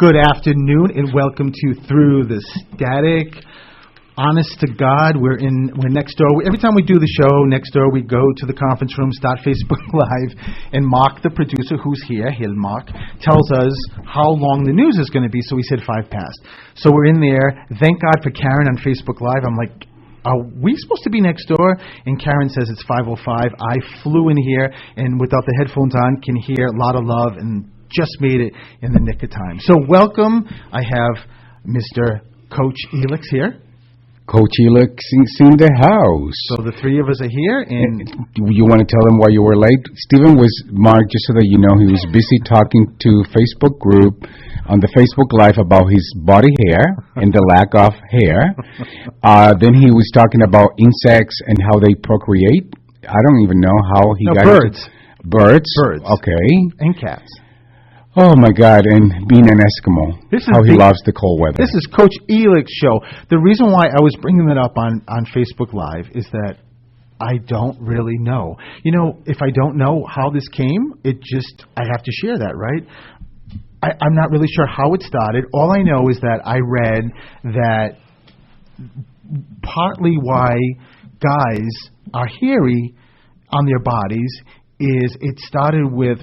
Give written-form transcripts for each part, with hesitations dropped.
Good afternoon and welcome to Through the Static. Honest to God, we're next door. Every time we do the show, next door we go to the conference room, start Facebook Live, and Mark, the producer, who's here, Mark, tells us how long the news is going to be. So we said 5 past. So we're in there. Thank God for Karen on Facebook Live. I'm like, are we supposed to be next door? And Karen says it's 5:05. I flew in here and without the headphones on can hear a lot of love and just made it in the nick of time. So welcome. I have Mr. Coach Elix here. Coach Elix is in the house. So the three of us are here. And you want to tell them why you were late? Stephen was, Mark, just so that you know, he was busy talking to Facebook group on the Facebook Live about his body hair and the lack of hair. Then he was talking about insects and how they procreate. I don't even know how he got birds. Birds. Okay. And cats. Oh, my God, and being an Eskimo, he loves the cold weather. This is Coach Elix show. The reason why I was bringing that up on Facebook Live is that I don't really know. You know, if I don't know how this came, I have to share that, right? I'm not really sure how it started. All I know is that I read that partly why guys are hairy on their bodies is it started with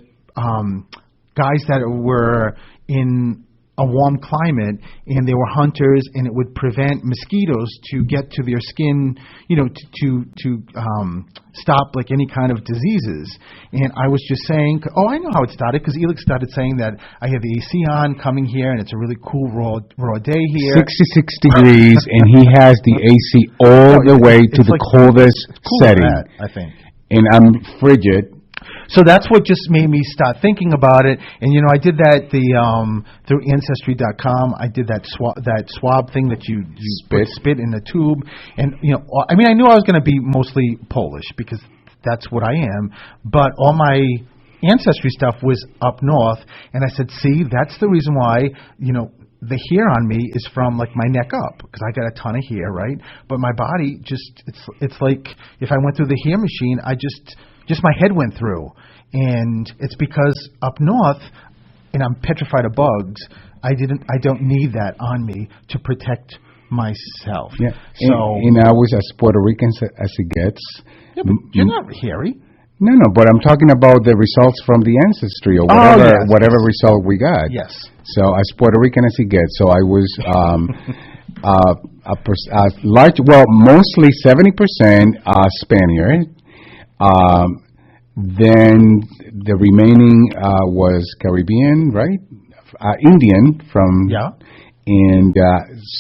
guys that were in a warm climate and they were hunters, and it would prevent mosquitoes to get to their skin, you know, to stop like any kind of diseases. And I was just saying, I know how it started, because Elix started saying that I have the AC on coming here and it's a really cool raw day here. 66 degrees and he has the AC all the way to the coldest setting. I think. And I'm frigid. So that's what just made me start thinking about it. And, you know, I did that through Ancestry.com. I did that swab thing that you spit in the tube. And, you know, I mean, I knew I was going to be mostly Polish because that's what I am. But all my Ancestry stuff was up north. And I said, see, that's the reason why, you know, the hair on me is from like my neck up, because I got a ton of hair, right? But my body it's like if I went through the hair machine, just my head went through. And it's because up north, and I'm petrified of bugs, I don't need that on me to protect myself. Yeah. So and I was as Puerto Rican as it gets. Yeah, but you're not hairy. No, but I'm talking about the results from the Ancestry or whatever result we got. Yes. So as Puerto Rican as it gets. So I was mostly 70% Spaniard. Then the remaining was Caribbean, right? Indian and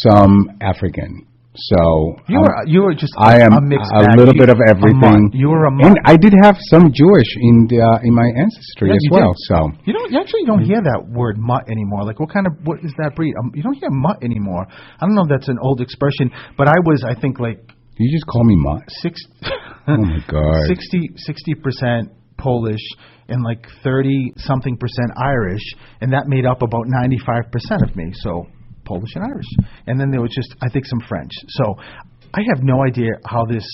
some African. So you were just I am a mixed bag. A little bit of everything. You were a mutt. And I did have some Jewish in my ancestry as well. Did. So you actually don't hear that word mutt anymore. Like what is that breed? You don't hear mutt anymore. I don't know if that's an old expression, but I think like. You just call me mutt. Oh my God. 60% Polish and like 30-something% Irish, and that made up about 95% of me. So Polish and Irish, and then there was just I think some French. So I have no idea how this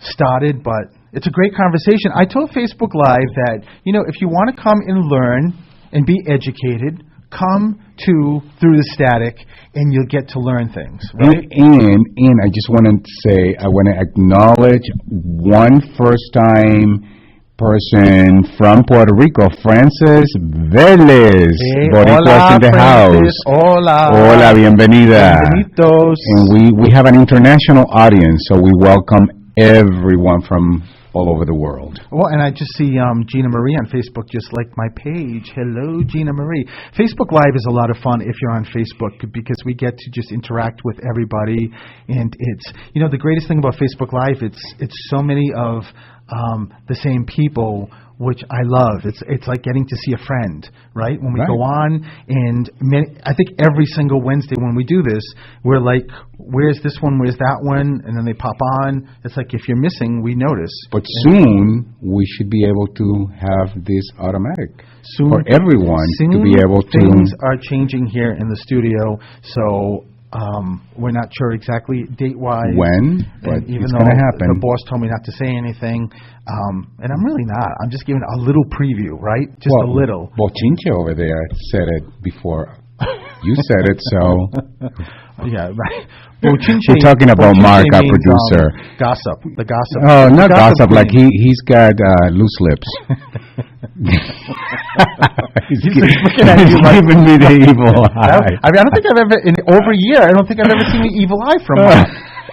started, but it's a great conversation. I told Facebook Live that, you know, if you want to come and learn and be educated, come to Through the Static, and you'll get to learn things. Right? And I just want to say, I want to acknowledge one first-time person from Puerto Rico, Frances Vélez. Hey, Boricuas in the Francis. house. Hola, bienvenida. Bienvenidos. And we have an international audience, so we welcome everyone from all over the world. Well, and I just see Gina Marie on Facebook, just like my page. Hello, Gina Marie. Facebook Live is a lot of fun if you're on Facebook, because we get to just interact with everybody. And it's, you know, the greatest thing about Facebook Live, it's so many of the same people, which I love. It's like getting to see a friend, right? When we go on, and I think every single Wednesday when we do this, we're like, where's this one, where's that one? And then they pop on. It's like if you're missing, we notice. But soon, we should be able to have this automatic for everyone to be able to. Things are changing here in the studio, so we're not sure exactly date-wise. When, but even it's though going to happen. The boss told me not to say anything, and I'm really not. I'm just giving a little preview, right? Just a little. Bochinche over there said it before You said it, so. Yeah, right. We're talking about Mark, our producer. Gossip. The gossip. Oh, not the gossip. Like queen. he's got loose lips. He's looking at you like, giving me the evil eye. I don't think I've ever, in over a year, I don't think I've ever seen the evil eye from Mark.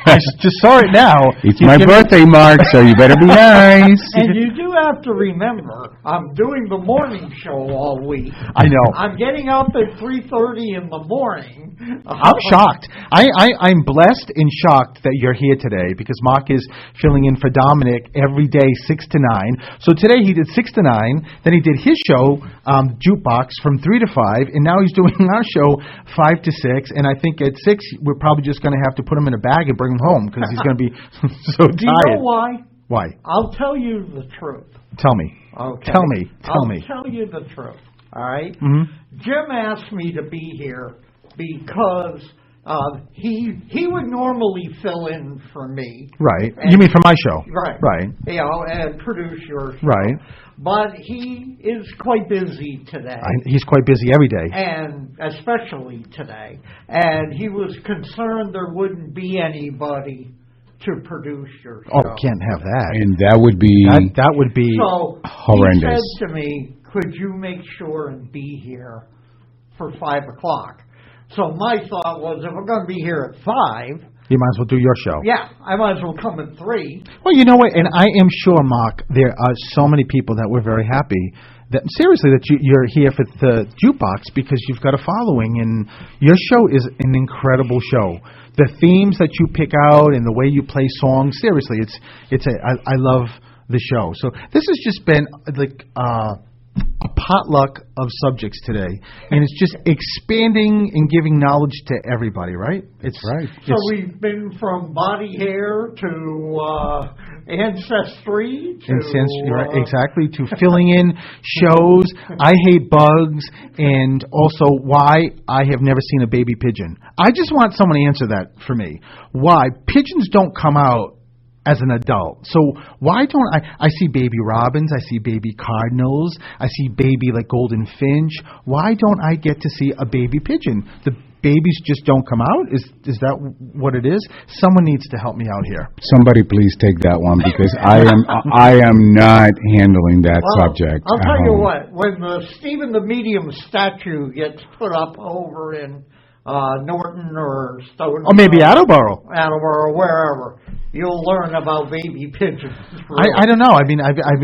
I just saw it now. It's my birthday, Mark, so you better be nice. And you do have to remember, I'm doing the morning show all week. I know. I'm getting up at 3:30 in the morning. I'm shocked. I'm blessed and shocked that you're here today because Mark is filling in for Dominic every day, 6 to 9. So today he did 6 to 9. Then he did his show, Jukebox, from 3 to 5. And now he's doing our show 5 to 6. And I think at 6, we're probably just going to have to put him in a bag and bring him home because he's going to be so tired. Do you know why? Why? I'll tell you the truth. Tell me. Okay. Tell me. Tell me. I'll tell you the truth. All right? Mm-hmm. Jim asked me to be here because he would normally fill in for me. Right. You mean for my show? Right. Right. You know, and produce your show. Right. But he is quite busy today. He's quite busy every day. And especially today. And he was concerned there wouldn't be anybody to produce your show. Oh, can't have that. And that would be That would be So horrendous. he said to me, could you make sure and be here for 5 o'clock? So my thought was, if I'm going to be here at 5, you might as well do your show. yeah, I might as well come at 3. Well, you know what? And I am sure, Mark, there are so many people that were very happy that seriously that you're here for the Jukebox because you've got a following and your show is an incredible show. The themes that you pick out and the way you play songs, seriously, I love the show. So this has just been like a potluck of subjects today, and it's just expanding and giving knowledge to everybody, right? It's right. So we've been from body hair to ancestry to right, exactly, to filling in shows. I hate bugs, and also why I have never seen a baby pigeon. I just want someone to answer that for me. Why pigeons don't come out as an adult? So why don't I see baby robins, I see baby cardinals, I see baby like golden finch. Why don't I get to see a baby pigeon? The babies just don't come out? Is that what it is? Someone needs to help me out here. Somebody please take that one because I am not handling that subject. I'll tell you what, when the Stephen the Medium statue gets put up over in Norton or Stoughton, Or maybe Attleboro. Attleboro, wherever, you'll learn about baby pigeons. I don't know. I mean,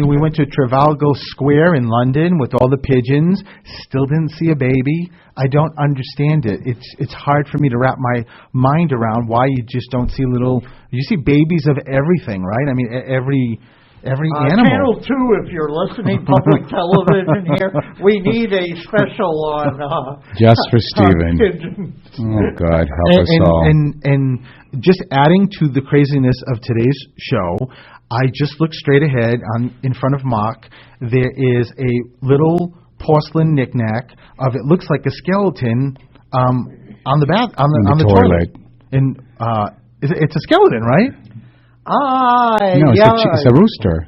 we went to Trafalgar Square in London with all the pigeons. Still didn't see a baby. I don't understand it. It's hard for me to wrap my mind around why you just don't see little. You see babies of everything, right? I mean, every animal. Channel 2, if you're listening, public television here, we need a special on just for Stephen. pigeons. Oh God, help us all. And just adding to the craziness of today's show, I just looked straight ahead in front of Mark. There is a little porcelain knickknack of it looks like a skeleton on the toilet. And it's a skeleton, right? No, it's a rooster.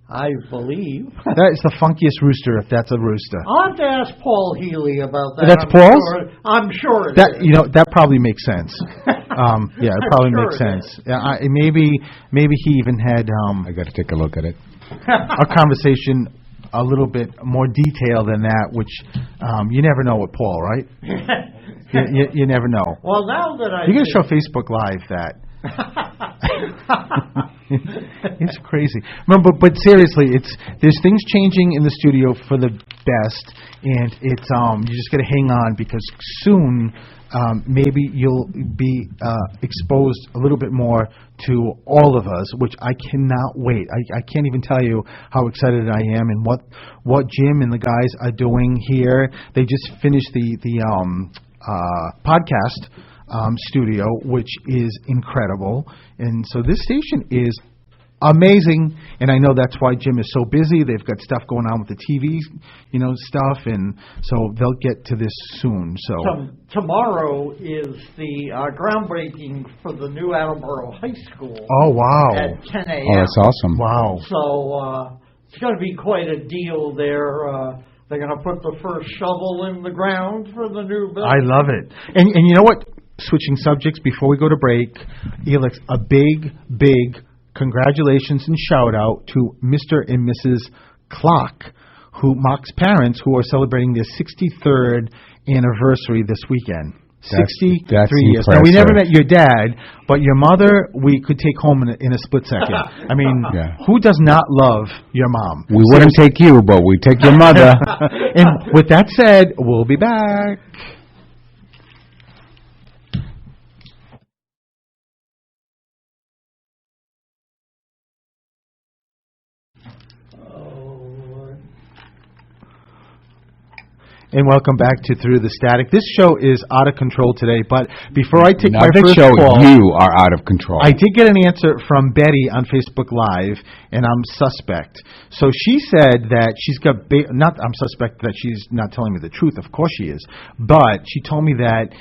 I believe. That is the funkiest rooster, if that's a rooster. I'll have to ask Paul Healy about that. That's Paul's? I'm sure it that is. You know, that probably makes sense. Yeah, it probably makes sense. Yeah, maybe he even had I got to take a look at it. a conversation a little bit more detailed than that, which you never know with Paul, right? You never know. Well, now that You're going to show Facebook Live that. It's crazy. Remember, but seriously, there's things changing in the studio for the best, and it's you just got to hang on because soon maybe you'll be exposed a little bit more to all of us, which I cannot wait. I can't even tell you how excited I am and what Jim and the guys are doing here. They just finished the podcast studio, which is incredible. And so this station is amazing, and I know that's why Jim is so busy. They've got stuff going on with the TV, stuff, and so they'll get to this soon. So tomorrow is the groundbreaking for the new Attleboro High School. Oh, wow. At 10 a.m. Oh, that's awesome. Wow. So it's going to be quite a deal there. They're going to put the first shovel in the ground for the new building. I love it. And you know what? Switching subjects before we go to break, Elix, a big congratulations and shout out to Mr. and Mrs. Clark, Mark's parents, who are celebrating their 63rd anniversary this weekend. 63 that's years. Now, we never met your dad, but your mother, we could take home in a split second. I mean, who does not love your mom? We wouldn't take you, but we take your mother. And with that said, we'll be back. And welcome back to Through the Static. This show is out of control today, but before I take my first call... you are out of control. I did get an answer from Betty on Facebook Live, and I'm suspect. So she said that she's got... I'm suspect that she's not telling me the truth. Of course she is. But she told me that...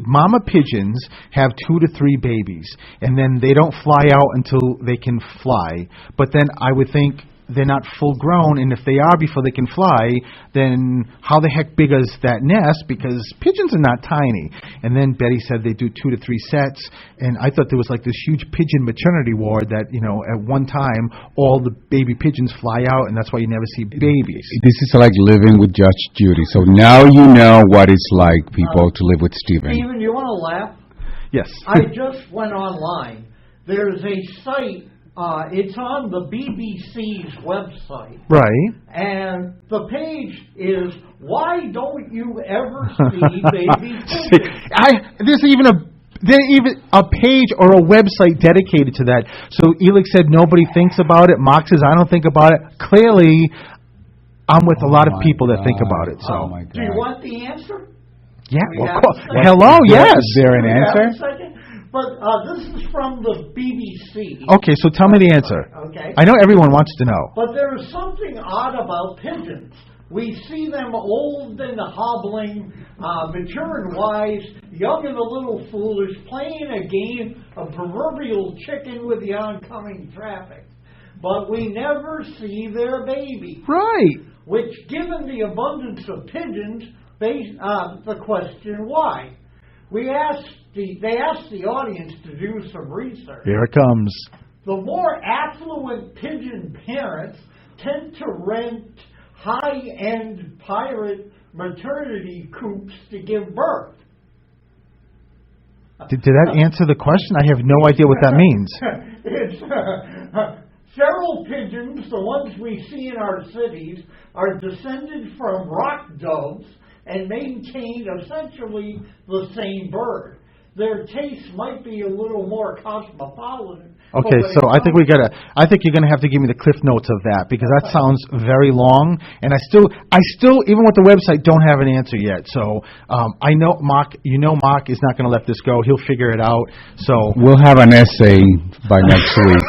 mama pigeons have 2 to 3 babies, and then they don't fly out until they can fly. But then I would think... they're not full grown, and if they are before they can fly, then how the heck big is that nest? Because pigeons are not tiny. And then Betty said they do 2 to 3 sets, and I thought there was like this huge pigeon maternity ward that, at one time, all the baby pigeons fly out, and that's why you never see babies. This is like living with Judge Judy. So now you know what it's like, people, to live with Stephen. Stephen, you want to laugh? Yes. I just went online. There's a site. It's on the BBC's website. Right. And the page is, why don't you ever see baby pigeons? There's even a page or a website dedicated to that. So Elix said nobody thinks about it. Mark says I don't think about it. Clearly, I'm with a lot of people that think about it. So, do you want the answer? Yeah. Hello. Yes. Is there an answer? But this is from the BBC. Okay, so tell me the answer. Okay. I know everyone wants to know. But there is something odd about pigeons. We see them old and hobbling, mature and wise, young and a little foolish, playing a game of proverbial chicken with the oncoming traffic. But we never see their baby. Right. Which, given the abundance of pigeons, the question why. They asked the audience to do some research. Here it comes. The more affluent pigeon parents tend to rent high-end pirate maternity coops to give birth. Did that answer the question? I have no idea what that means. It's feral pigeons, the ones we see in our cities, are descended from rock doves and maintain essentially the same bird. Their tastes might be a little more cosmopolitan. Okay, so I think you're gonna have to give me the cliff notes of that, because that sounds very long, and I still, even with the website, don't have an answer yet. So I know Mark is not gonna let this go. He'll figure it out. So we'll have an essay by next week.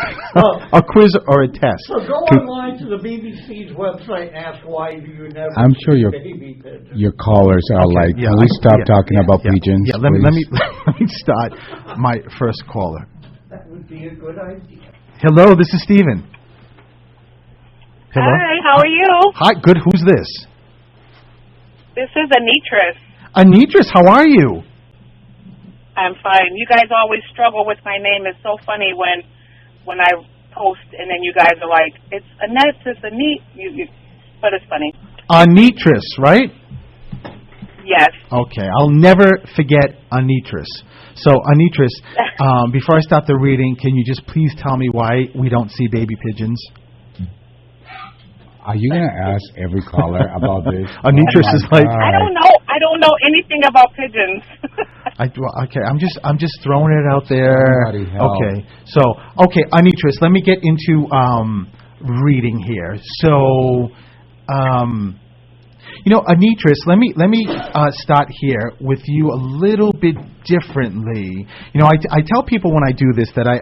A quiz or a test. So go online to the BBC's website and ask why do you never I'm sure baby pigeons. Your callers are can we stop talking about pigeons? Yeah, let me start my first caller. That would be a good idea. Hello, this is Stephen. Hello. Hi, how are you? Hi, good. Who's this? This is Anitris. Anitris, how are you? I'm fine. You guys always struggle with my name. It's so funny when I post and then you guys are like, it's Anitris, but it's funny. Anitris, right? Yes. Okay, I'll never forget Anitris. So, Anitris, before I start the reading, can you just please tell me why we don't see baby pigeons? Are you going to ask every caller about this? Anitris is like, I don't know anything about pigeons. Okay, I'm just throwing it out there. Okay, so Anitris, let me get into reading here. So, Anitris, let me start here with you a little bit differently. I tell people when I do this that I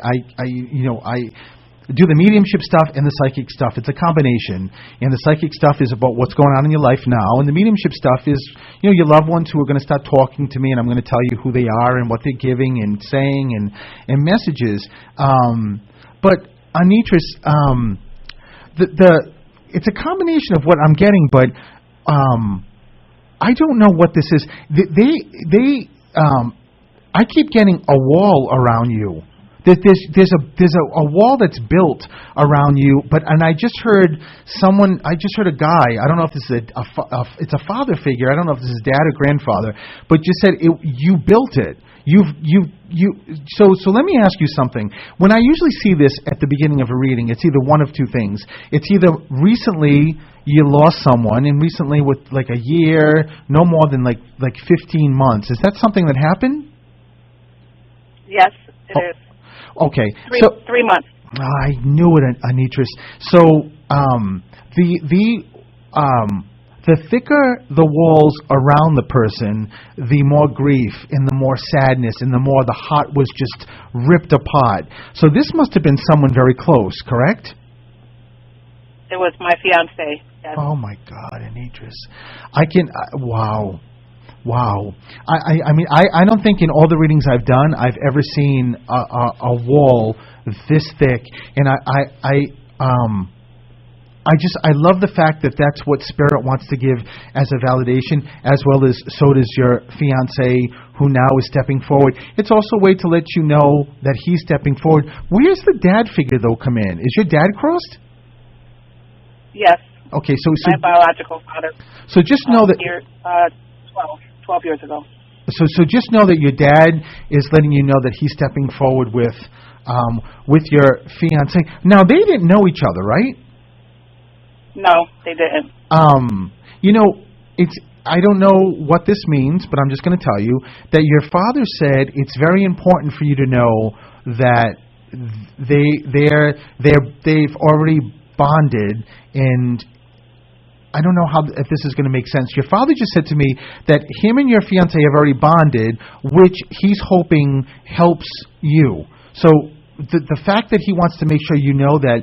do the mediumship stuff and the psychic stuff. It's a combination. And the psychic stuff is about what's going on in your life now. And the mediumship stuff is, your loved ones who are going to start talking to me, and I'm going to tell you who they are and what they're giving and saying and messages. But Anitris, it's a combination of what I'm getting, but I don't know what this is. I keep getting a wall around you. There's a wall that's built around you, and I just heard a guy. I don't know if this is it's a father figure. I don't know if this is dad or grandfather, but just said you built it. So let me ask you something. When I usually see this at the beginning of a reading, it's either one of two things. It's either recently you lost someone, and recently with like a year, no more than like 15 months. Is that something that happened? Yes, it is. Okay. 3 months. I knew it, Anitris. So the thicker the walls around the person, the more grief and the more sadness and the more the heart was just ripped apart. So this must have been someone very close, correct? It was my fiance. Yes. Oh my God, Anitris. Wow. I mean, I don't think in all the readings I've done I've ever seen a wall this thick, and I love the fact that that's what Spirit wants to give as a validation, as well as so does your fiance who now is stepping forward. It's also a way to let you know that he's stepping forward. Where's the dad figure though come in? Is your dad crossed? Yes. Okay, so my biological father. So just know that 12 years ago. So just know that your dad is letting you know that he's stepping forward with your fiance. Now they didn't know each other, right? No, they didn't. I don't know what this means, but I'm just going to tell you that your father said it's very important for you to know that they've already bonded, and I don't know if this is going to make sense. Your father just said to me that him and your fiance have already bonded, which he's hoping helps you. So the fact that he wants to make sure you know that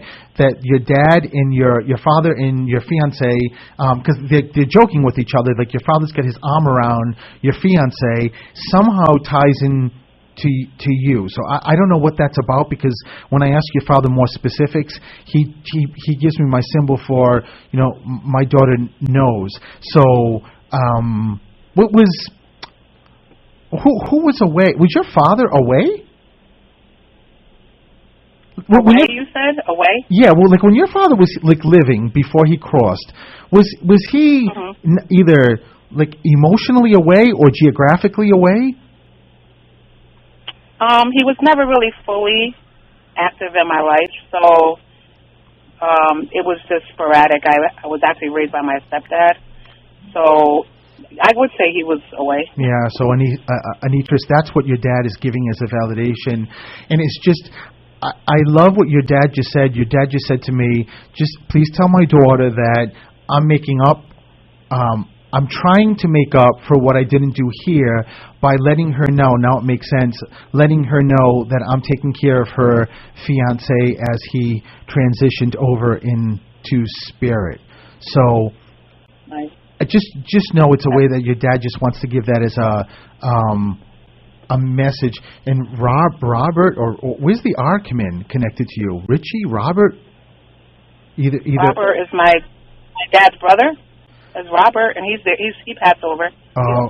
your dad and your father and your fiance, because they're joking with each other, like your father's got his arm around your fiance, somehow ties in to you. So I don't know what that's about, because when I ask your father more specifics, he gives me my symbol for, my daughter knows. So who was away? Was your father away? Away, you said? Away? Yeah, well, like when your father was like living before he crossed, was he either like emotionally away or geographically away? He was never really fully active in my life, so it was just sporadic. I was actually raised by my stepdad, so I would say he was away. Yeah, so Anitris, that's what your dad is giving as a validation, and it's just, I love what your dad just said. Your dad just said to me, just please tell my daughter that I'm making up, I'm trying to make up for what I didn't do here by letting her know, now it makes sense, letting her know that I'm taking care of her fiancé as he transitioned over into spirit. So nice. Just know it's a way that your dad just wants to give that as a message. And Robert, or where's the R come in connected to you? Richie, Robert? Either. Robert is my dad's brother. Is Robert, and he passed over.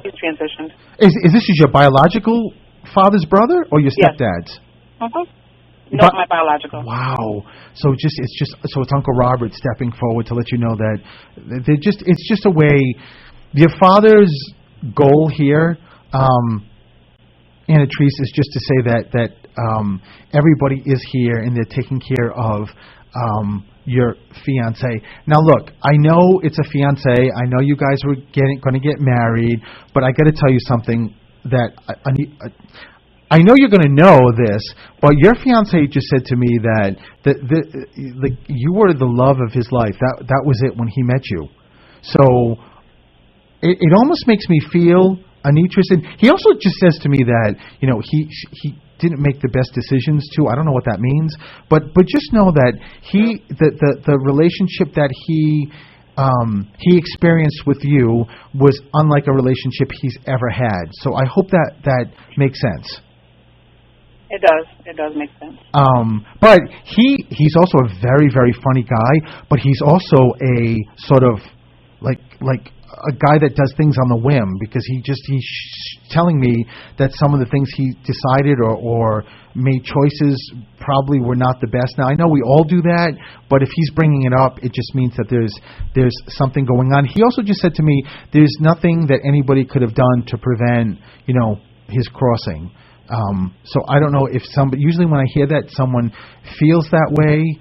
He's transitioned. Is this your biological father's brother or your stepdad's? Yes. No, my biological. Wow. So it's Uncle Robert stepping forward to let you know that it's just a way. Your father's goal here, Anitris, is just to say that everybody is here and they're taking care of your fiance. Now look, I know it's a fiance. I know you guys were going to get married, but I got to tell you something that I know you're going to know this, but your fiance just said to me that you were the love of his life. That was it when he met you. So it almost makes me feel, Anitris, and he also just says to me that he didn't make the best decisions too. I don't know what that means, but just know that the relationship that he experienced with you was unlike a relationship he's ever had. So I hope that makes sense. It does. It does make sense. But he's also a very, very funny guy, but he's also a sort of like a guy that does things on the whim, because he's telling me that some of the things he decided or made choices probably were not the best. Now, I know we all do that, but if he's bringing it up, it just means that there's something going on. He also just said to me, there's nothing that anybody could have done to prevent, his crossing. So I don't know if usually when I hear that, someone feels that way.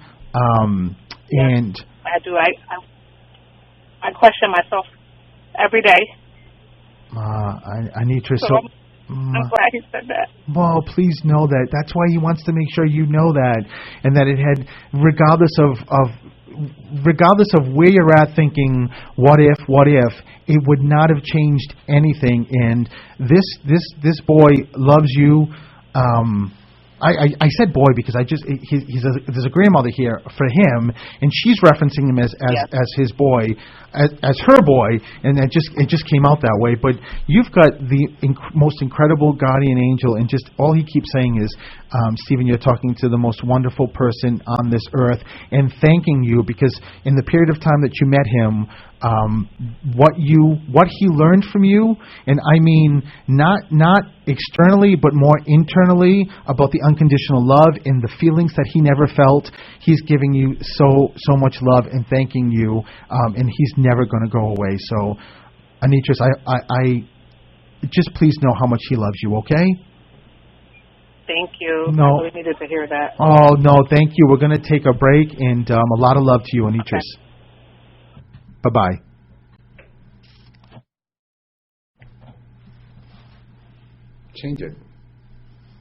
And I do. I question myself every day. Anitra, so I'm glad he said that. Well, please know that. That's why he wants to make sure you know that, and that it had, regardless of where you're at thinking, what if, it would not have changed anything. And this boy loves you. I said boy because there's a grandmother here for him, and she's referencing him as his boy, as her boy, and it just came out that way. But you've got the most incredible guardian angel, and just all he keeps saying is, Stephen, you're talking to the most wonderful person on this earth, and thanking you because in the period of time that you met him, what he learned from you, and I mean not externally but more internally, about the unconditional love and the feelings that he never felt. He's giving you so much love and thanking you, and he's never going to go away. So, Anitris, I just please know how much he loves you. Okay. Thank you. No. I really needed to hear that. Oh no, thank you. We're going to take a break, and a lot of love to you, Anitris. Okay. Bye-bye. Change it.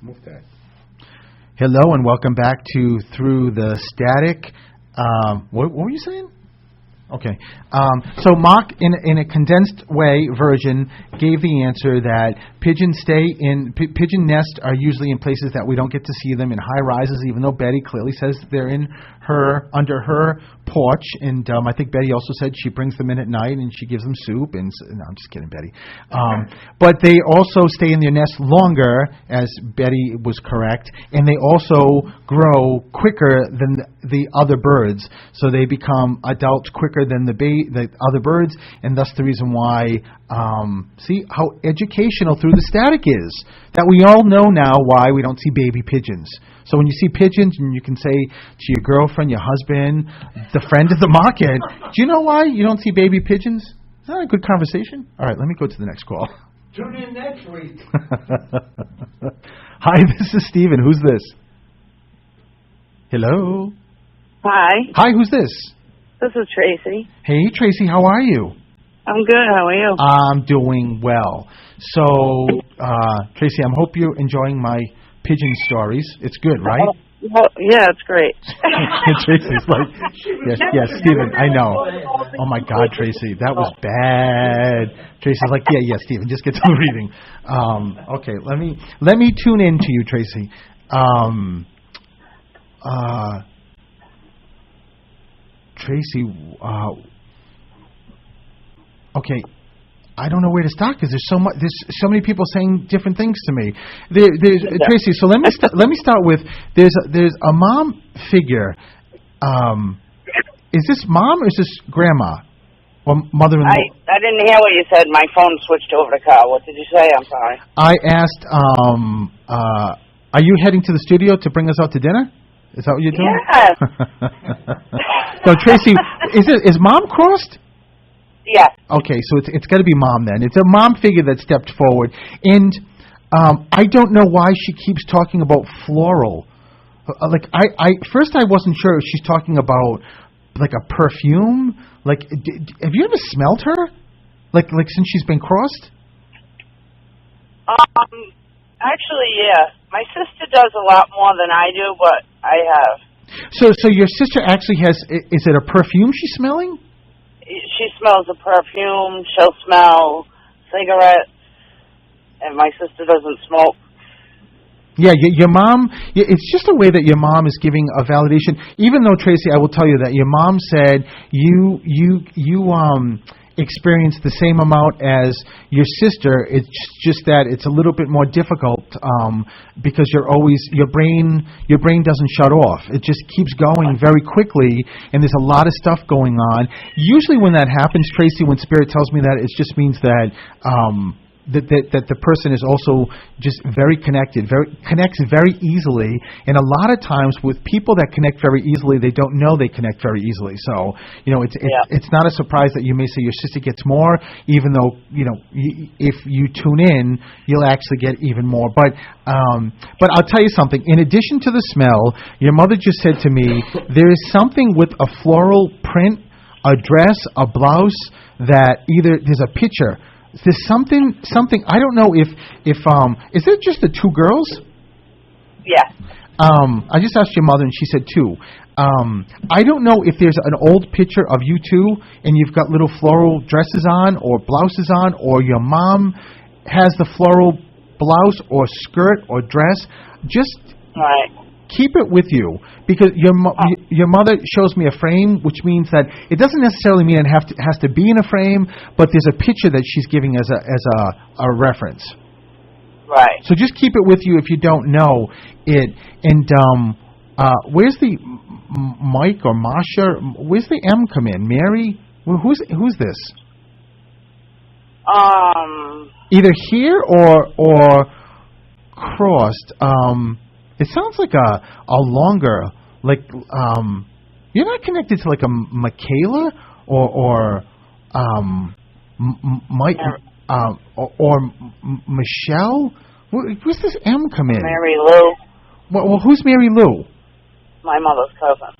Move that. Hello and welcome back to Through the Static. What were you saying? Okay. So Mark, in a condensed version, gave the answer that pigeon nests are usually in places that we don't get to see them, in high rises, even though Betty clearly says they're under her porch. And I think Betty also said she brings them in at night and she gives them soup. And no, I'm just kidding, Betty. But they also stay in their nest longer, as Betty was correct, and they also grow quicker than the other birds, so they become adults quicker than the other birds, and thus the reason why. See how educational Through the Static is, that we all know now why we don't see baby pigeons. So when you see pigeons, and you can say to your girlfriend, your husband, the friend at the market, do you know why you don't see baby pigeons? Is that a good conversation? All right, let me go to the next call. Tune in next week. Hi, this is Stephen. Who's this? Hello? Hi, who's this? This is Tracy. Hey, Tracy, how are you? I'm good. How are you? I'm doing well. So, Tracy, I hope you're enjoying my pigeon stories. It's good, right? Well, yeah, it's great. Tracy's like, yes, Stephen, I know. Oh, my God, Tracy, that was bad. Tracy's like, yeah, Stephen, just get to the reading. Okay, let me tune in to you, Tracy. Tracy, okay, I don't know where to start because there's so many people saying different things to me. Tracy, so let me start with there's a mom figure. Is this mom or is this grandma or mother-in-law? I didn't hear what you said. My phone switched over to car. What did you say? I'm sorry. I asked, are you heading to the studio to bring us out to dinner? Is that what you're doing? Yes. So Tracy, is mom crossed? Yeah. Okay, so it's got to be mom then. It's a mom figure that stepped forward, and I don't know why she keeps talking about floral. Like first I wasn't sure if she's talking about like a perfume. Like, have you ever smelled her? Like since she's been crossed? Actually, yeah. My sister does a lot more than I do, but I have. So your sister actually has. Is it a perfume she's smelling? She smells a perfume. She'll smell cigarettes, and my sister doesn't smoke. Yeah, your mom. It's just a way that your mom is giving a validation. Even though, Tracy, I will tell you that your mom said experience the same amount as your sister. It's just that it's a little bit more difficult because your brain doesn't shut off. It just keeps going very quickly, and there's a lot of stuff going on. Usually when that happens, Tracy, when Spirit tells me that, it just means that that the person is also just very connected, connects very easily. And a lot of times with people that connect very easily, they don't know they connect very easily. So, it's not a surprise that you may say your sister gets more, even though, if you tune in, you'll actually get even more. But I'll tell you something. In addition to the smell, your mother just said to me, there is something with a floral print, a dress, a blouse, that either there's a picture. There's something. I don't know if is it just the two girls? Yeah. I just asked your mother, and she said two. I don't know if there's an old picture of you two, and you've got little floral dresses on or blouses on, or your mom has the floral blouse or skirt or dress. Just keep it with you, because your mother shows me a frame, which means that it doesn't necessarily mean it has to be in a frame, but there's a picture that she's giving as a reference. Right. So just keep it with you if you don't know it. And where's the Mike or Masha? Where's the M come in? Mary? Who's this? Either here or crossed. It sounds like a longer, like, you're not connected to like a Michaela or Mike or Michelle. Where's this M come in? Mary Lou. Well, who's Mary Lou? My mother's cousin.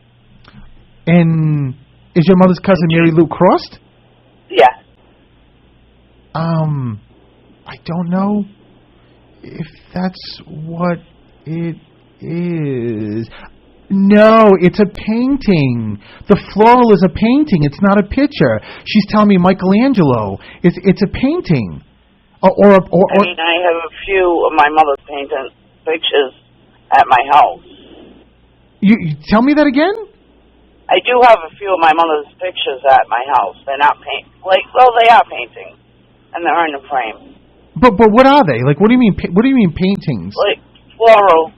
And is your mother's cousin Mary Lou crossed? Yeah. I don't know if that's what it is. No, it's a painting. The floral is a painting. It's not a picture. She's telling me Michelangelo. It's a painting. I mean, I have a few of my mother's painting pictures at my house. You tell me that again? I do have a few of my mother's pictures at my house. They're not they are paintings, and they're in a frame. But what are they? Like, what do you mean? What do you mean paintings? Like floral.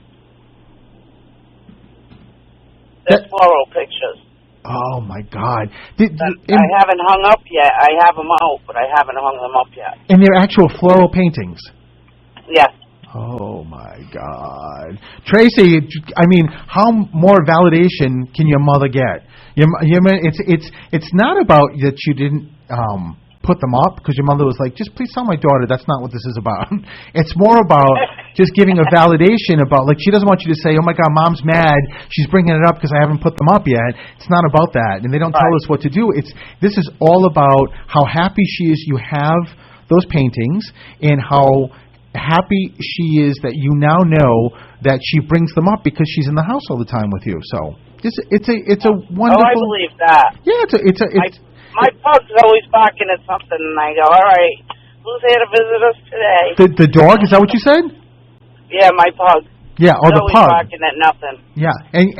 They're floral pictures. Oh my God! I haven't hung up yet. I have them out, but I haven't hung them up yet. And they're actual floral paintings. Yes. Oh my God, Tracy! I mean, how more validation can your mother get? It's not about that you didn't put them up, because your mother was like, just please tell my daughter that's not what this is about. It's more about just giving a validation about, like, she doesn't want you to say, oh my God, mom's mad, she's bringing it up because I haven't put them up yet. It's not about that, and they don't tell us what to do. This is all about how happy she is you have those paintings, and how happy she is that you now know that she brings them up because she's in the house all the time with you. So it's a wonderful. Oh, I believe that. Yeah, my pug's always barking at something, and I go, all right, who's here to visit us today? The dog, is that what you said? Yeah, my pug. Yeah, or the always pug. Barking at nothing. Yeah, and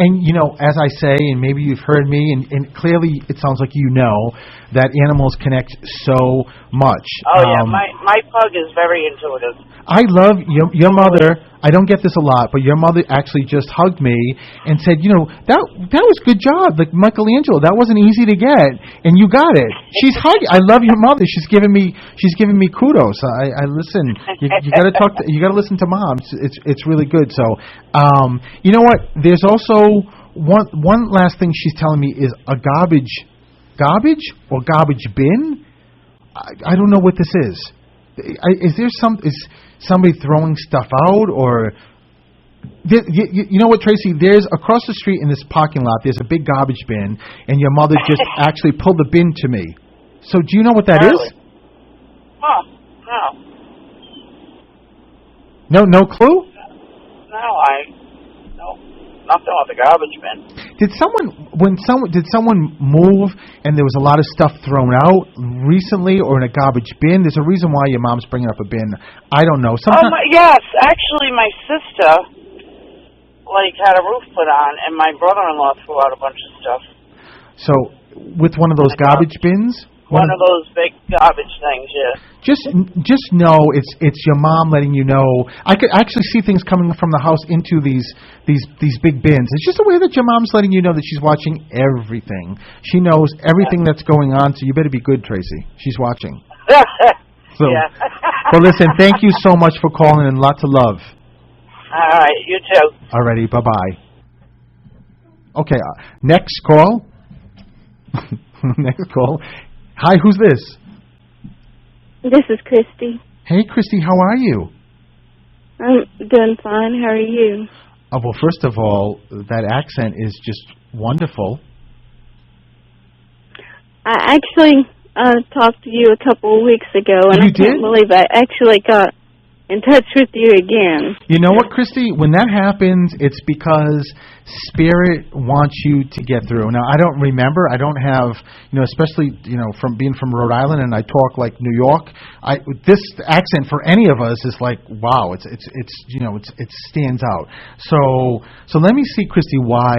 as I say, and maybe you've heard me, and clearly it sounds like you know, that animals connect so much. Oh, yeah, my pug is very intuitive. I love your mother. I don't get this a lot, but your mother actually just hugged me and said, that was good job. Like Michelangelo, that wasn't easy to get, and you got it. She's hugging. I love your mother. She's giving me kudos. I listen. You got to talk. You got to listen to mom. It's really good. So, you know what? There's also one last thing she's telling me is a garbage or garbage bin. I don't know what this is. Is somebody throwing stuff out, or you know what, Tracy? There's across the street in this parking lot. There's a big garbage bin, and your mother just actually pulled the bin to me. So, do you know what that is? Huh? No. No clue. No, nothing with the garbage bin. Did someone move and there was a lot of stuff thrown out recently, or in a garbage bin? There's a reason why your mom's bringing up a bin. I don't know. Yes, actually, my sister had a roof put on, and my brother-in-law threw out a bunch of stuff. So, with one of those garbage bins? One of those big garbage things, yeah. Just know it's your mom letting you know. I could actually see things coming from the house into these big bins. It's just a way that your mom's letting you know that she's watching everything. She knows everything that's going on, so you better be good, Tracy. She's watching. So, yeah. Well, listen, thank you so much for calling and lots of love. All right, you too. Alrighty, bye-bye. Okay, next call. Next call. Hi, who's this? This is Christy. Hey, Christy, how are you? I'm doing fine. How are you? Well, first of all, that accent is just wonderful. I actually talked to you a couple of weeks ago, and You I can't did? believe I actually got in touch with you again. You know what, Christy? When that happens, it's because Spirit wants you to get through. Now, I don't remember. I don't have, especially, from being from Rhode Island and I talk like New York. This accent for any of us is like, wow, it stands out. So let me see, Christy, why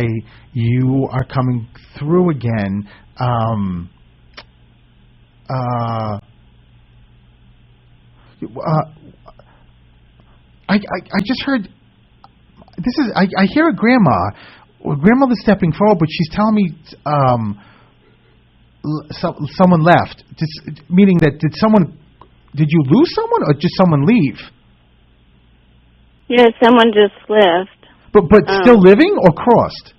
you are coming through again. I just heard. I hear a grandmother stepping forward, but she's telling me someone left. Meaning that did you lose someone or just someone leave? Yeah, someone just left. But still living or crossed?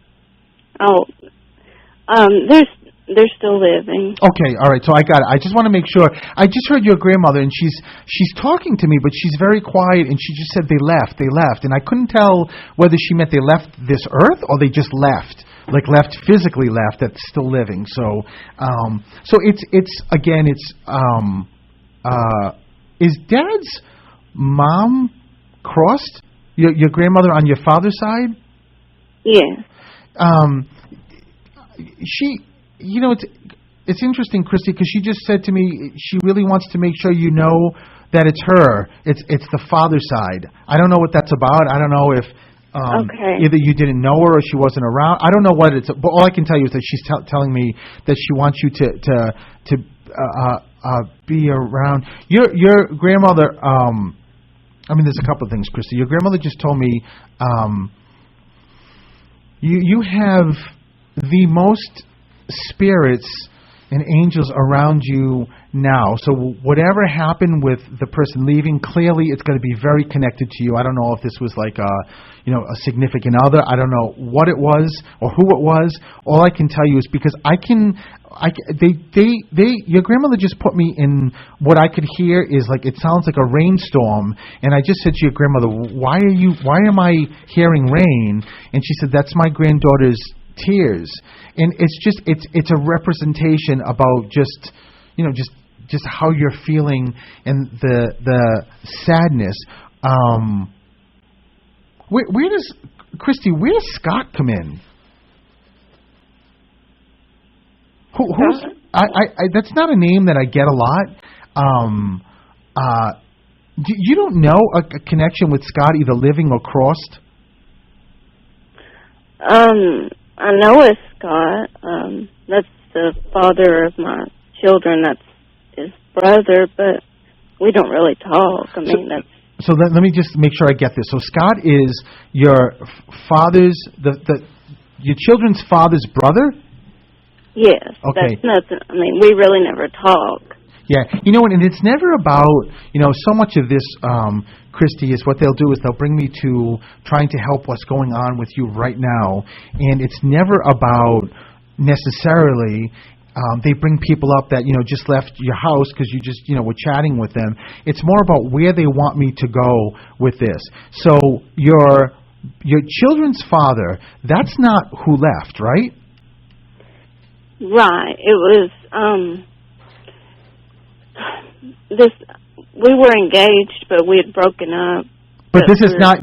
They're still living. Okay, all right. So I got it. I just want to make sure. I just heard your grandmother, and she's talking to me, but she's very quiet, and she just said they left, and I couldn't tell whether she meant they left this earth or they just left, like left physically left, that's still living. So, is Dad's mom crossed? Your grandmother on your father's side? Yes. It's interesting, Christy, because she just said to me she really wants to make sure you know that it's her. It's the father's side. I don't know what that's about. I don't know if either you didn't know her or she wasn't around. I don't know what it's. But all I can tell you is that she's telling me that she wants you to be around. Your grandmother. There's a couple of things, Christy. Your grandmother just told me you have the most spirits and angels around you now. So whatever happened with the person leaving, clearly it's going to be very connected to you. I don't know if this was like a significant other. I don't know what it was or who it was. All I can tell you is because your grandmother just put me in what I could hear is like, it sounds like a rainstorm. And I just said to your grandmother, why am I hearing rain? And she said, that's my granddaughter's tears. And it's a representation about just how you're feeling and the sadness. Where does Christy? Where does Scott come in? Who's? That's not a name that I get a lot. You don't know a connection with Scott, either living or crossed? I know it's Scott. That's the father of my children. That's his brother, but we don't really talk. So let me just make sure I get this. So Scott is your father's, your children's father's brother? Yes. Okay. That's nothing. We really never talk. Yeah. And it's never about, so much of this, Christy, is what they'll do is they'll bring me to trying to help what's going on with you right now. And it's never about necessarily they bring people up that, just left your house because you just, were chatting with them. It's more about where they want me to go with this. So your children's father, that's not who left, right? Right. It was we were engaged, but we had broken up. But this is not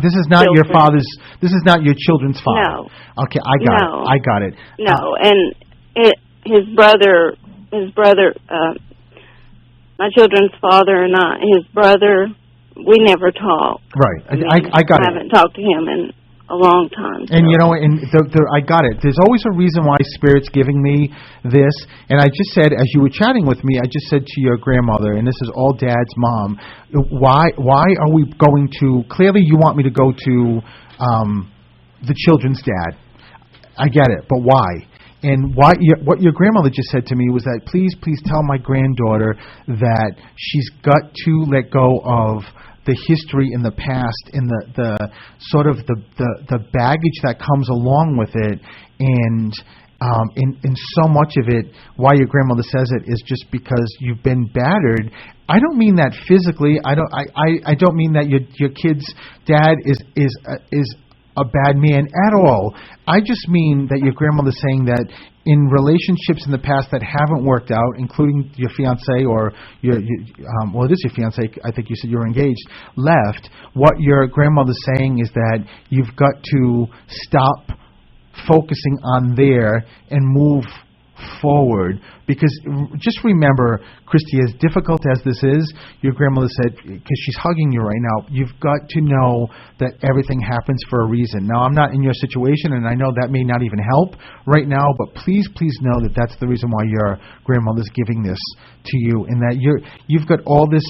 your father's. This is not your children's father. No. Okay, I got it. No, and his brother, my children's father and his brother, we never talked. Right. I got it. I haven't talked to him in a long time. And you know, I got it. There's always a reason why Spirit's giving me this. And I just said, as you were chatting with me, I just said to your grandmother, and this is all Dad's mom, why are we going to? Clearly, you want me to go to the children's dad. I get it, but why? And what your grandmother just said to me was that please tell my granddaughter that she's got to let go of the history in the past and the sort of the baggage that comes along with it, and in so much of it, why your grandmother says it is just because you've been battered. I don't mean that physically. I don't mean that your kid's dad is a bad man at all. I just mean that your grandmother's saying that in relationships in the past that haven't worked out, including your fiance or well, it is your fiance, I think you said you were engaged, left, what your grandmother's saying is that you've got to stop focusing on there and move forward. Because just remember, Christy, as difficult as this is, your grandmother said, because she's hugging you right now, you've got to know that everything happens for a reason. Now, I'm not in your situation, and I know that may not even help right now, but please know that that's the reason why your grandmother's giving this to you, and that you've got all this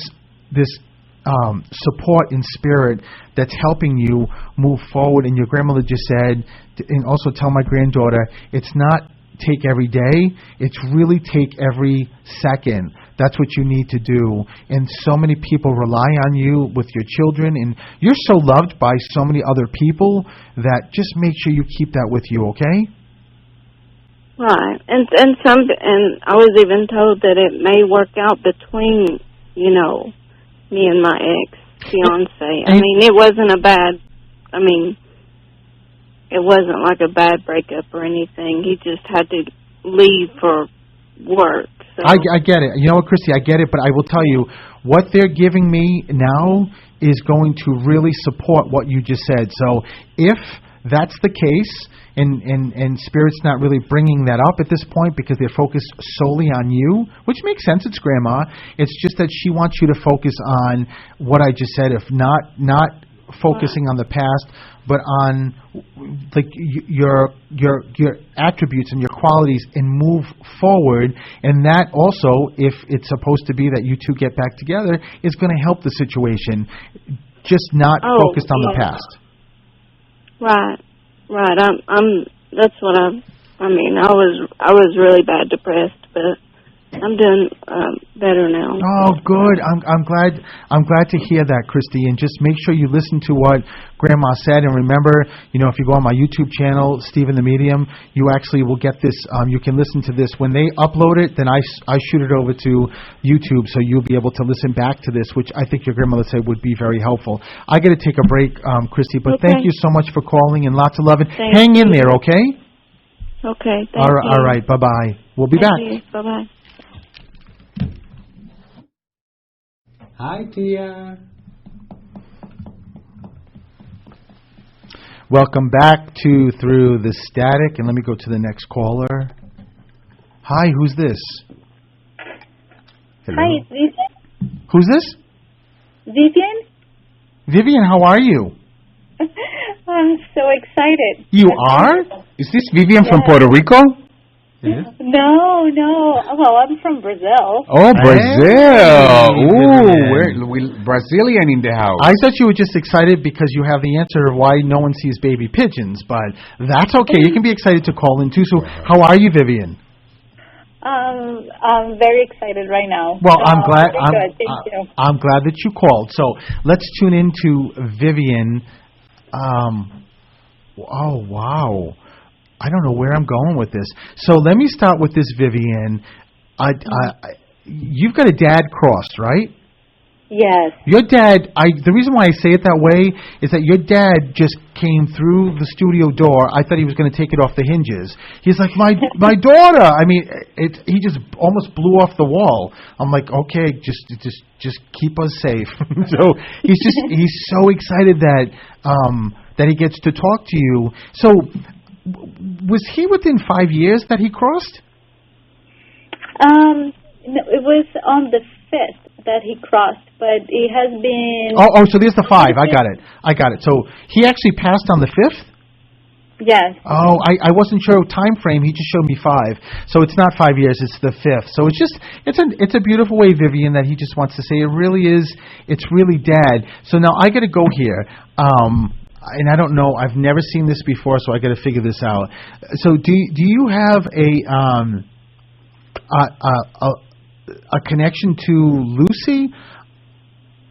support in spirit that's helping you move forward. And your grandmother just said, and also tell my granddaughter, it's not take every day, it's really take every second. That's what you need to do. And so many people rely on you with your children, and you're so loved by so many other people that just make sure you keep that with you, okay? Right. And I was even told that it may work out between, me and my ex-fiance. It wasn't it wasn't like a bad breakup or anything. He just had to leave for work. So. I get it. You know what, Christy, I get it, but I will tell you, what they're giving me now is going to really support what you just said. So if that's the case, and Spirit's not really bringing that up at this point because they're focused solely on you, which makes sense, it's Grandma. It's just that she wants you to focus on what I just said, if not focusing on the past, but on like your attributes and your qualities, and move forward. And that also, if it's supposed to be that you two get back together, is going to help the situation. Just not focused on the past. Right. That's what I was really bad depressed, but I'm doing better now. Oh, good. I'm glad to hear that, Christy. And just make sure you listen to what Grandma said. And remember, if you go on my YouTube channel, Stephen the Medium, you actually will get this. You can listen to this when they upload it. Then I shoot it over to YouTube, so you'll be able to listen back to this, which I think your grandmother said would be very helpful. I got to take a break, Christy. But thank you so much for calling, and lots of love. Hang in there, okay? Okay. Thank you. All right. Bye-bye. We'll be back. Bye-bye. Hi, Tia. Welcome back to Through the Static, and let me go to the next caller. Hi, who's this? Hello? Hi, it's Vivian. Who's this? Vivian? Vivian, how are you? I'm so excited. You are? Is this Vivian from Puerto Rico? Yeah. No. Well, I'm from Brazil. Oh, Brazil. Hey, Ooh, Brazilian in the house. I thought you were just excited because you have the answer of why no one sees baby pigeons, but that's okay. You can be excited to call in too. So how are you, Vivian? I'm very excited right now. Well, I'm glad. Thank you. I'm glad that you called. So let's tune into Vivian. Oh, wow. I don't know where I'm going with this. So let me start with this, Vivian. You've got a dad crossed, right? Yes. Your dad, the reason why I say it that way is that your dad just came through the studio door. I thought he was going to take it off the hinges. He's like, my daughter. He just almost blew off the wall. I'm like, okay, just keep us safe. So he's so excited that he gets to talk to you. So was he within 5 years that he crossed? No, it was on the 5th. that he crossed, but it has been. Oh, so there's the 5. I got it. So he actually passed on the 5th? Yes. Oh, I wasn't sure time frame. He just showed me 5. So it's not 5 years, it's the 5th. So it's a beautiful way, Vivian, that he just wants to say it's really Dad. So now I got to go here. And I don't know, I've never seen this before, so I got to figure this out. So do you have a connection to Lucy?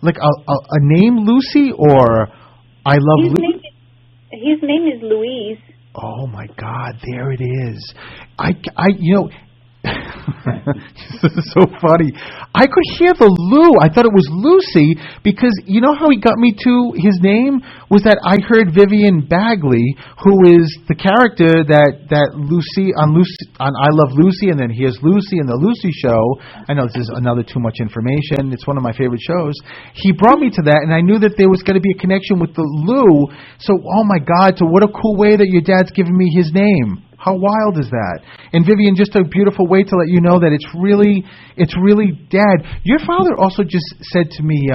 Like a name Lucy, or I love Lucy? His name is Luis. Oh my God! There it is. This is so funny. I could hear the Lou. I thought it was Lucy because you know how he got me to his name was that I heard Vivian Bagley, who is the character that Lucy on I Love Lucy, and then here's Lucy in the Lucy Show. I know this is another too much information. It's one of my favorite shows. He brought me to that, and I knew that there was going to be a connection with the Lou. So, oh my God! So what a cool way that your dad's giving me his name. How wild is that? And Vivian, just a beautiful way to let you know that it's really Dad. Your father also just said to me,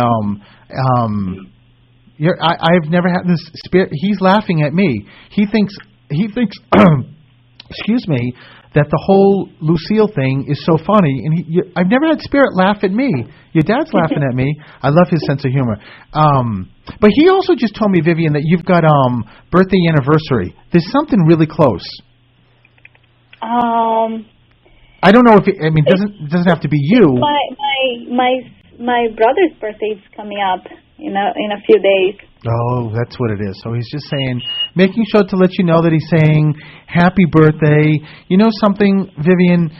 I've never had this spirit. He's laughing at me. He thinks, excuse me, that the whole Lucille thing is so funny. And I've never had Spirit laugh at me. Your dad's laughing at me. I love his sense of humor. But he also just told me, Vivian, that you've got birthday anniversary. There's something really close. I don't know if it doesn't have to be you. My brother's birthday is coming up in a few days. Oh, that's what it is. So he's just saying, making sure to let you know that he's saying happy birthday. You know something, Vivian?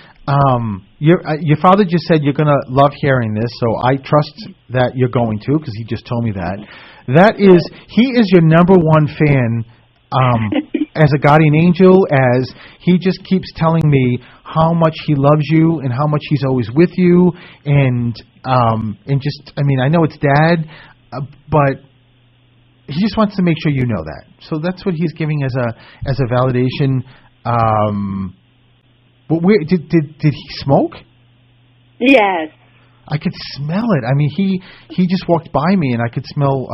Your father just said you're gonna love hearing this, so I trust that you're going to because he just told me that. He is your number one fan. As a guardian angel, as he just keeps telling me how much he loves you and how much he's always with you, and just, I mean, I know it's Dad, but he just wants to make sure you know that. So that's what he's giving as a validation. But where did he smoke? Yes. I could smell it. I mean, he just walked by me, and I could smell.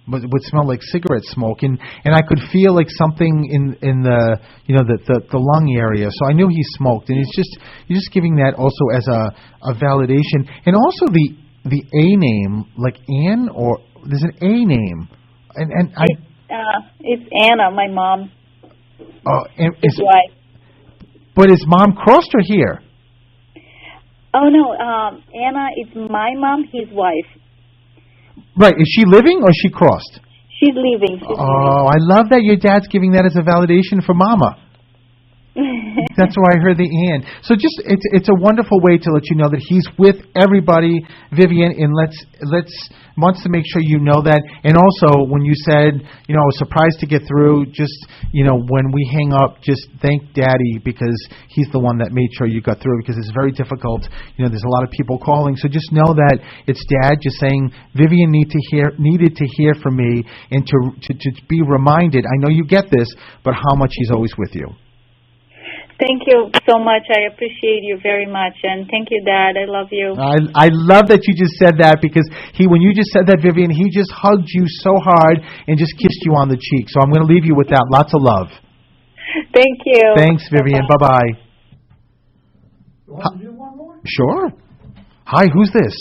Would smell like cigarette smoke, and I could feel like something in the the lung area. So I knew he smoked, and you're just giving that also as a validation, and also the A name, like Ann, or there's an A name, and it's Anna, my mom. His wife. But is Mom crossed or here? Oh no, Anna is my mom, his wife. Right. Is she living or is she crossed? She's leaving. I love that your dad's giving that as a validation for Mama. That's why I heard the Ann. So just it's a wonderful way to let you know that he's with everybody, Vivian, and wants to make sure you know that. And also when you said, I was surprised to get through, just when we hang up, just thank Daddy because he's the one that made sure you got through, because it's very difficult. There's a lot of people calling. So just know that it's Dad just saying Vivian needed to hear from me and to be reminded. I know you get this, but how much he's always with you. Thank you so much. I appreciate you very much. And thank you, Dad. I love you. I love that you just said that, because when you just said that, Vivian, he just hugged you so hard and just kissed you on the cheek. So I'm going to leave you with that. Lots of love. Thank you. Thanks, Vivian. Bye-bye. You want to do one more? Sure. Hi, who's this?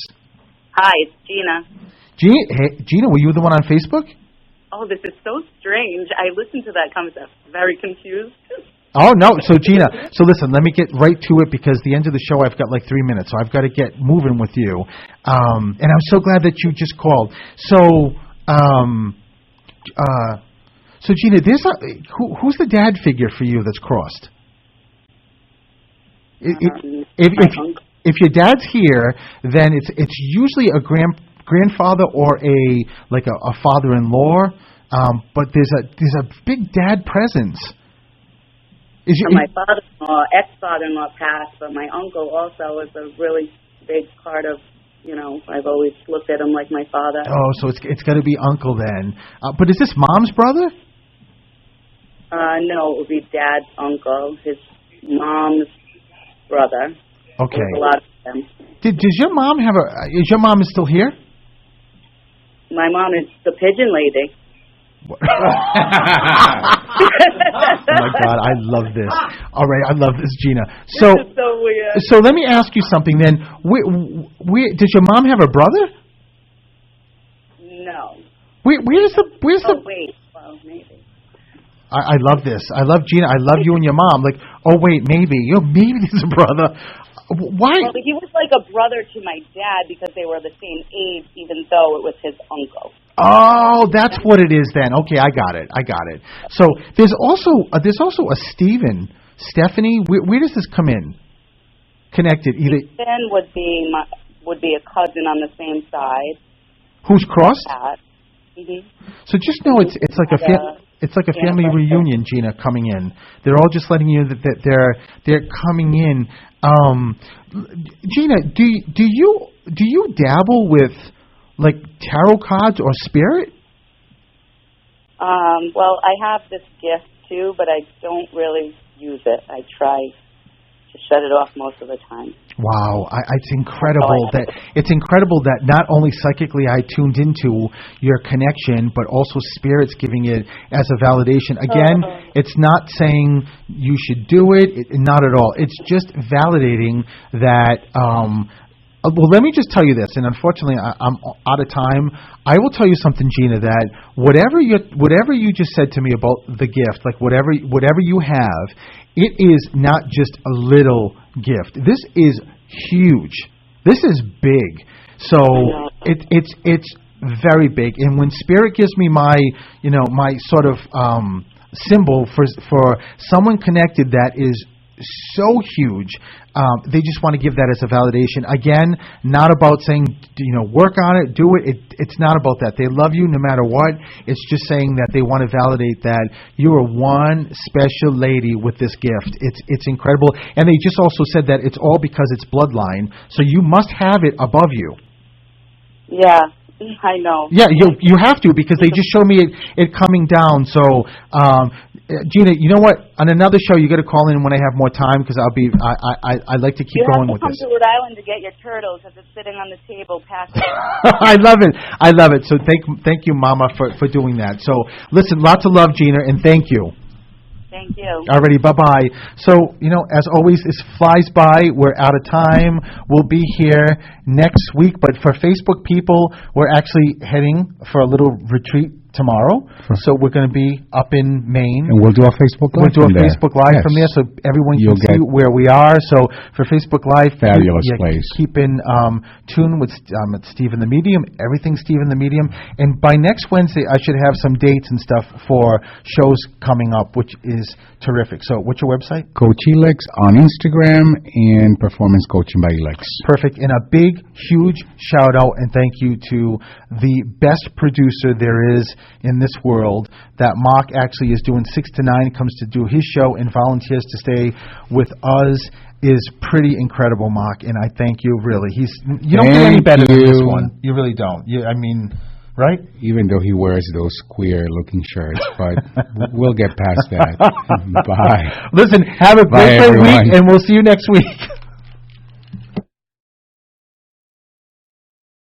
Hi, it's Gina. Hey, Gina, were you the one on Facebook? Oh, this is so strange. I listened to that concept. Very confused. Oh, no. So, Gina, listen, let me get right to it, because the end of the show, I've got like 3 minutes, so I've got to get moving with you. And I'm so glad that you just called. So, Gina, who's the dad figure for you that's crossed? If your dad's here, then it's usually a grandfather or a father-in-law, but there's a big dad presence. My father-in-law, ex-father-in-law passed, but my uncle also is a really big part of, I've always looked at him like my father. Oh, so it's got to be uncle then. But is this Mom's brother? No, it would be Dad's uncle, his mom's brother. Okay. There's a lot of them. Does your mom have a? Is your mom still here? My mom is the pigeon lady. Oh my God, I love this. All right, I love this, Gina. So, This is so weird. So let me ask you something then. Does your mom have a brother? No. Where's the? Oh, wait. Well, maybe. I love this. I love Gina. I love you and your mom. Like, oh wait, maybe. Maybe there's a brother. Why? Well, he was like a brother to my dad because they were the same age, even though it was his uncle. Oh, that's what it is then. Okay, I got it. So there's also a Stephanie. Where does this come in? Connected either. Stephen would be a cousin on the same side. Who's crossed? Mm-hmm. So just know it's like a family reunion, Gina, coming in. They're all just letting you that they're coming in. Gina, do you dabble with like tarot cards or spirit? Well, I have this gift too, but I don't really use it. I try to shut it off most of the time. Wow, it's incredible that not only psychically I tuned into your connection, but also Spirit's giving it as a validation. Again, it's not saying you should do it, not at all. It's just validating that. Well, let me just tell you this, and unfortunately, I'm out of time. I will tell you something, Gina, that whatever you just said to me about the gift, like whatever you have, it is not just a little gift. This is huge. This is big. So it's very big. And when Spirit gives me my sort of symbol for someone connected that is so huge, they just want to give that as a validation. Again, not about saying, work on it, do it. It's not about that. They love you no matter what. It's just saying that they want to validate that you are one special lady with this gift. It's incredible. And they just also said that it's all because it's bloodline. So you must have it above you. Yeah, I know. Yeah, you have to, because they just showed me it coming down. So, Gina, you know what? On another show, you got to call in when I have more time, because I like to keep going with this. You have to come to Rhode Island to get your turtle because it's sitting on the table past. I love it. So thank you, Mama, for doing that. So listen, lots of love, Gina, and thank you. Thank you. Alrighty, bye-bye. So, as always, this flies by. We're out of time. We'll be here next week. But for Facebook people, we're actually heading for a little retreat tomorrow. So we're going to be up in Maine. And we'll do a Facebook Live from there, so everyone can see where we are. So for Facebook Live, fabulous place. Keep in tune with Stephen the Medium, everything Stephen the Medium. And by next Wednesday, I should have some dates and stuff for shows coming up, which is terrific. So what's your website? Coach Elex on Instagram and Performance Coaching by Elex. Perfect. And a big, huge shout out and thank you to the best producer there is in this world. That Mark actually is doing 6 to 9, comes to do his show and volunteers to stay with us. Is pretty incredible, Mark, and I thank you, really. You don't get any better than this one. You really don't. Right? Even though he wears those queer-looking shirts, but we'll get past that. Bye. Listen, have a great week, and we'll see you next week.